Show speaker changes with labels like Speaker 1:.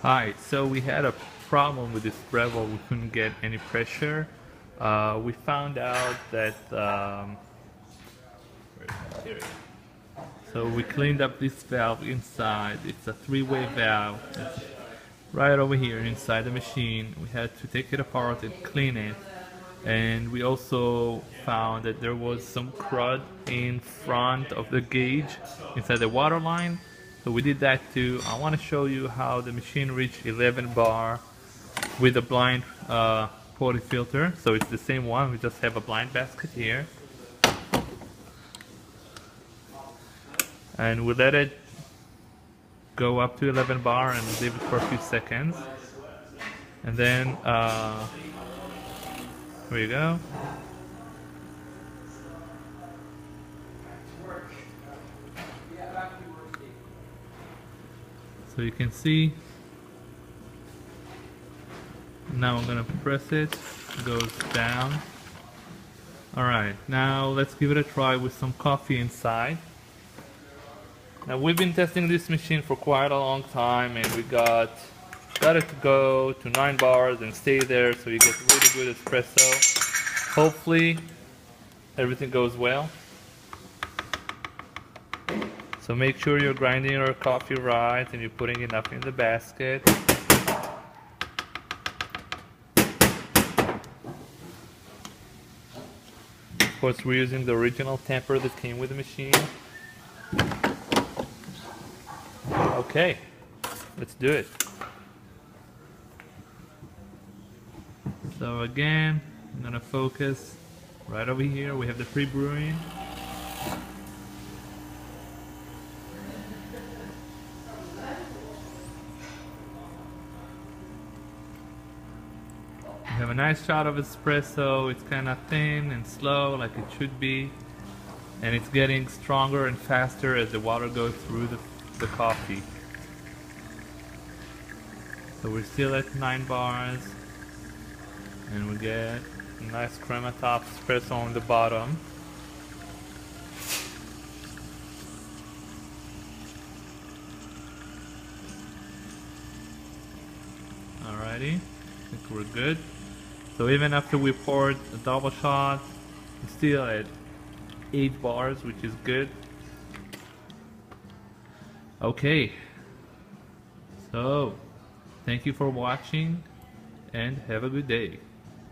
Speaker 1: Hi, so we had a problem with this Breville. We couldn't get any pressure. We found out that where is it? Here it is. So we cleaned up this valve inside. It's a three-way valve. It's right over here inside the machine. We had to take it apart and clean it. And we also found that there was some crud in front of the gauge inside the water line. So we did that too. I want to show you how the machine reached 11 bar with a blind potty filter. So it's the same one, we just have a blind basket here. And we let it go up to 11 bar and leave it for a few seconds. And then, here you go. So you can see, now I'm gonna press it, it goes down. Alright, now let's give it a try with some coffee inside. Now we've been testing this machine for quite a long time and we got it to go to 9 bars and stay there so you get really good espresso. Hopefully everything goes well. So make sure you're grinding your coffee right and you're putting enough in the basket. Of course, we're using the original tamper that came with the machine. Okay, let's do it. So again, I'm gonna focus right over here. We have the pre-brewing. We have a nice shot of espresso. It's kind of thin and slow like it should be, and it's getting stronger and faster as the water goes through the coffee. So we're still at 9 bars and we get a nice crema top espresso on the bottom. Alrighty, I think we're good. So even after we poured a double shot, we're still at 8 bars, which is good. Okay, so thank you for watching and have a good day.